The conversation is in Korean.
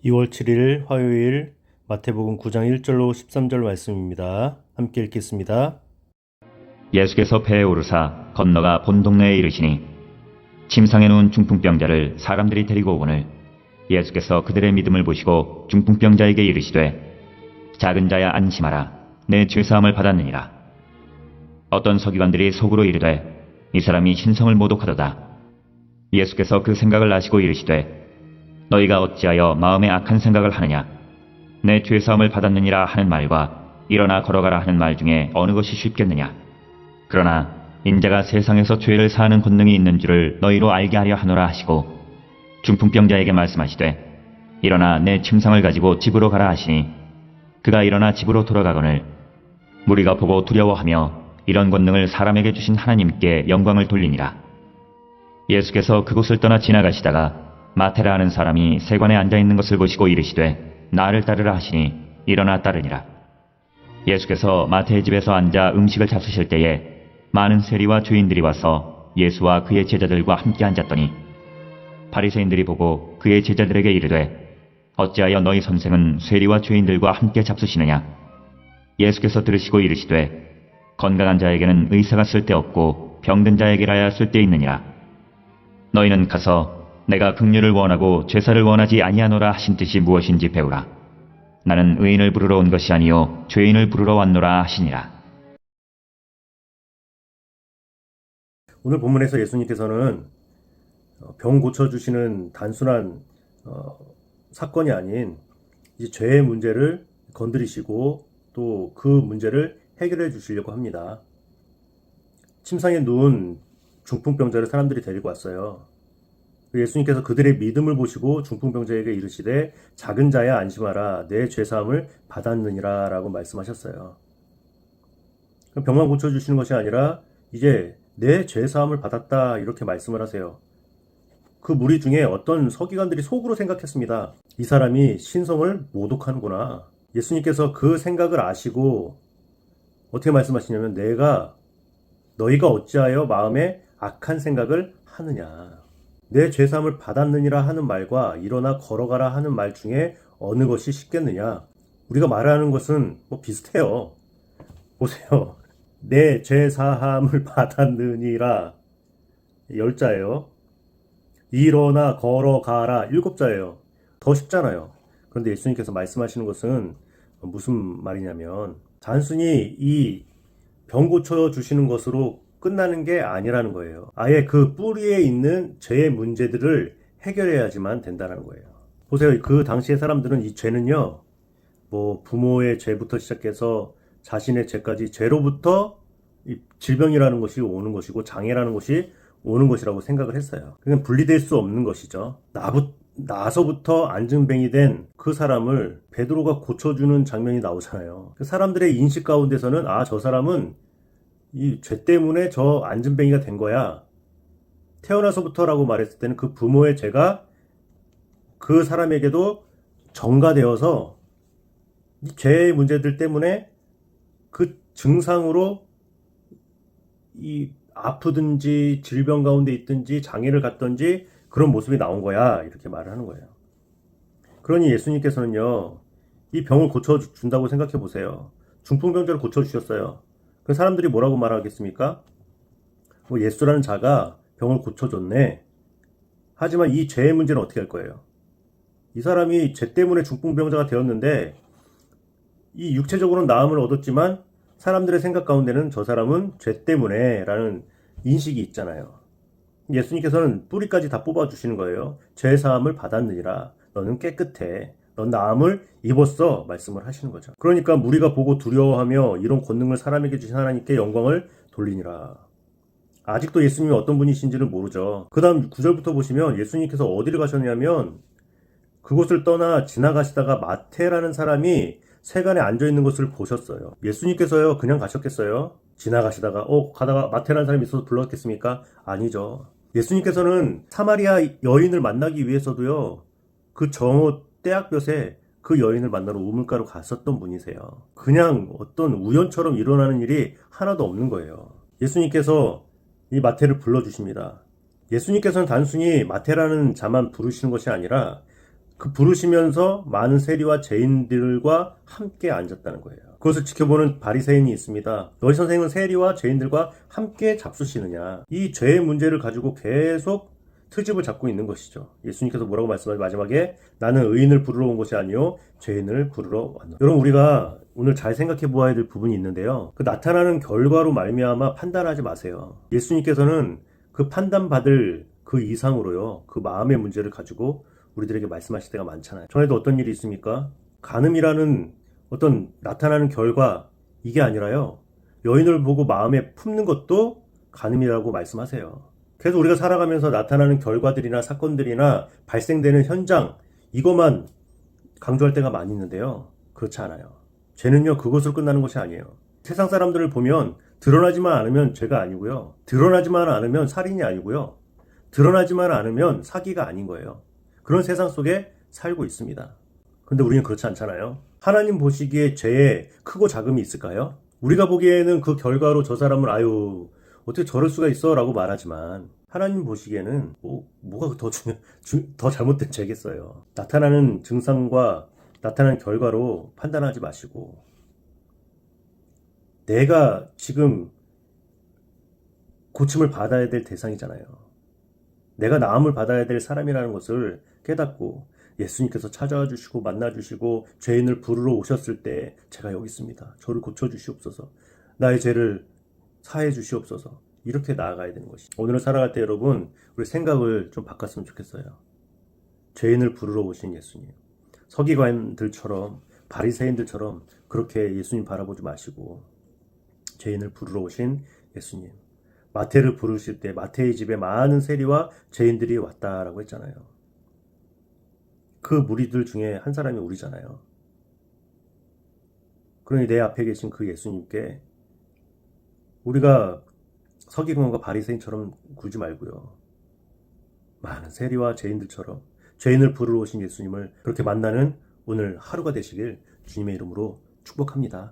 2월 7일 화요일 마태복음 9장 1절로 13절 말씀입니다. 함께 읽겠습니다. 예수께서 배에 오르사 건너가 본 동네에 이르시니 침상에 누운 중풍병자를 사람들이 데리고 오거늘 예수께서 그들의 믿음을 보시고 중풍병자에게 이르시되 작은 자야 안심하라 내 죄사함을 받았느니라. 어떤 서기관들이 속으로 이르되 이 사람이 신성을 모독하도다. 예수께서 그 생각을 아시고 이르시되 너희가 어찌하여 마음에 악한 생각을 하느냐. 내 죄사함을 받았느니라 하는 말과 일어나 걸어가라 하는 말 중에 어느 것이 쉽겠느냐. 그러나 인자가 세상에서 죄를 사하는 권능이 있는 줄을 너희로 알게 하려 하노라 하시고 중풍병자에게 말씀하시되 일어나 내 침상을 가지고 집으로 가라 하시니 그가 일어나 집으로 돌아가거늘 무리가 보고 두려워하며 이런 권능을 사람에게 주신 하나님께 영광을 돌리니라. 예수께서 그곳을 떠나 지나가시다가 마테라 하는 사람이 세관에 앉아있는 것을 보시고 이르시되 나를 따르라 하시니 일어나 따르니라. 예수께서 마태의 집에서 앉아 음식을 잡수실 때에 많은 세리와 죄인들이 와서 예수와 그의 제자들과 함께 앉았더니 바리새인들이 보고 그의 제자들에게 이르되 어찌하여 너희 선생은 세리와 죄인들과 함께 잡수시느냐. 예수께서 들으시고 이르시되 건강한 자에게는 의사가 쓸데없고 병든 자에게라야 쓸데있느니라. 너희는 가서 내가 긍휼을 원하고 죄사를 원하지 아니하노라 하신 뜻이 무엇인지 배우라. 나는 의인을 부르러 온 것이 아니요 죄인을 부르러 왔노라 하시니라. 오늘 본문에서 예수님께서는 병 고쳐주시는 단순한 사건이 아닌 이제 죄의 문제를 건드리시고 또 그 문제를 해결해 주시려고 합니다. 침상에 누운 중풍병자를 사람들이 데리고 왔어요. 예수님께서 그들의 믿음을 보시고 중풍병자에게 이르시되 작은 자야 안심하라 내 죄사함을 받았느니라 라고 말씀하셨어요. 병만 고쳐주시는 것이 아니라 이제 내 죄사함을 받았다 이렇게 말씀을 하세요. 그 무리 중에 어떤 서기관들이 속으로 생각했습니다. 이 사람이 신성을 모독하는구나. 예수님께서 그 생각을 아시고 어떻게 말씀하시냐면 너희가 어찌하여 마음에 악한 생각을 하느냐. 내 죄사함을 받았느니라 하는 말과 일어나 걸어가라 하는 말 중에 어느 것이 쉽겠느냐. 우리가 말하는 것은 비슷해요. 보세요. 내 죄사함을 받았느니라 10자예요. 일어나 걸어가라 7자예요. 더 쉽잖아요. 그런데 예수님께서 말씀하시는 것은 무슨 말이냐면 단순히 이 병 고쳐주시는 것으로 끝나는 게 아니라는 거예요. 아예 그 뿌리에 있는 죄의 문제들을 해결해야지만 된다는 거예요. 보세요. 그 당시의 사람들은 이 죄는요, 부모의 죄부터 시작해서 자신의 죄까지 죄로부터 이 질병이라는 것이 오는 것이고 장애라는 것이 오는 것이라고 생각을 했어요. 그냥 분리될 수 없는 것이죠. 나서부터 안증뱅이 된 그 사람을 베드로가 고쳐주는 장면이 나오잖아요. 그 사람들의 인식 가운데서는 저 사람은 이 죄 때문에 저 안증뱅이가 된 거야. 태어나서부터라고 말했을 때는 그 부모의 죄가 그 사람에게도 전가되어서 이 죄의 문제들 때문에 그 증상으로 이 아프든지 질병 가운데 있든지 장애를 갖든지 그런 모습이 나온 거야. 이렇게 말을 하는 거예요. 그러니 예수님께서는요, 이 병을 고쳐준다고 생각해 보세요. 중풍병자를 고쳐주셨어요. 그 사람들이 뭐라고 말하겠습니까? 예수라는 자가 병을 고쳐줬네. 하지만 이 죄의 문제는 어떻게 할 거예요? 이 사람이 죄 때문에 중풍병자가 되었는데 이 육체적으로는 나음을 얻었지만 사람들의 생각 가운데는 저 사람은 죄 때문에 라는 인식이 있잖아요. 예수님께서는 뿌리까지 다 뽑아주시는 거예요. 죄사함을 받았느니라. 너는 깨끗해. 넌 나음을 입었어. 말씀을 하시는 거죠. 그러니까 무리가 보고 두려워하며 이런 권능을 사람에게 주신 하나님께 영광을 돌리니라. 아직도 예수님이 어떤 분이신지를 모르죠. 그 다음 9절부터 보시면 예수님께서 어디를 가셨냐면 그곳을 떠나 지나가시다가 마태라는 사람이 세간에 앉아있는 것을 보셨어요. 예수님께서요 그냥 가셨겠어요? 지나가시다가 가다가 마태라는 사람이 있어서 불렀겠습니까? 아니죠. 예수님께서는 사마리아 여인을 만나기 위해서도요 그 정오 떼약볕에 그 여인을 만나러 우물가로 갔었던 분이세요. 그냥 어떤 우연처럼 일어나는 일이 하나도 없는 거예요. 예수님께서 이 마태를 불러주십니다. 예수님께서는 단순히 마태라는 자만 부르시는 것이 아니라 그 부르시면서 많은 세리와 죄인들과 함께 앉았다는 거예요. 그것을 지켜보는 바리새인이 있습니다. 너희 선생은 세리와 죄인들과 함께 잡수시느냐. 이 죄의 문제를 가지고 계속 트집을 잡고 있는 것이죠. 예수님께서 뭐라고 말씀하시죠? 마지막에 나는 의인을 부르러 온 것이 아니요 죄인을 부르러 왔노라. 여러분, 우리가 오늘 잘 생각해 보아야 될 부분이 있는데요. 그 나타나는 결과로 말미암아 판단하지 마세요. 예수님께서는 그 판단받을 그 이상으로요, 그 마음의 문제를 가지고 우리들에게 말씀하실 때가 많잖아요. 전에도 어떤 일이 있습니까? 간음이라는 어떤 나타나는 결과, 이게 아니라요, 여인을 보고 마음에 품는 것도 간음이라고 말씀하세요. 그래서 우리가 살아가면서 나타나는 결과들이나 사건들이나 발생되는 현장, 이것만 강조할 때가 많이 있는데요. 그렇지 않아요. 죄는요, 그것으로 끝나는 것이 아니에요. 세상 사람들을 보면 드러나지만 않으면 죄가 아니고요. 드러나지만 않으면 살인이 아니고요. 드러나지만 않으면 사기가 아닌 거예요. 그런 세상 속에 살고 있습니다. 그런데 우리는 그렇지 않잖아요. 하나님 보시기에 죄에 크고 작음이 있을까요? 우리가 보기에는 그 결과로 저 사람을 아유 어떻게 저럴 수가 있어 라고 말하지만 하나님 보시기에는 뭐가 더 잘못된 죄겠어요. 나타나는 증상과 나타나는 결과로 판단하지 마시고 내가 지금 고침을 받아야 될 대상이잖아요. 내가 나음을 받아야 될 사람이라는 것을 깨닫고 예수님께서 찾아와 주시고 만나 주시고 죄인을 부르러 오셨을 때 제가 여기 있습니다. 저를 고쳐 주시옵소서. 나의 죄를 사해 주시옵소서. 이렇게 나아가야 되는 것이. 오늘을 살아갈 때 여러분, 우리 생각을 좀 바꿨으면 좋겠어요. 죄인을 부르러 오신 예수님. 서기관들처럼 바리새인들처럼 그렇게 예수님 바라보지 마시고 죄인을 부르러 오신 예수님. 마태를 부르실 때 마태의 집에 많은 세리와 죄인들이 왔다라고 했잖아요. 그 무리들 중에 한 사람이 우리잖아요. 그러니 내 앞에 계신 그 예수님께 우리가 서기관과 바리새인처럼 굴지 말고요. 많은 세리와 죄인들처럼 죄인을 부르러 오신 예수님을 그렇게 만나는 오늘 하루가 되시길 주님의 이름으로 축복합니다.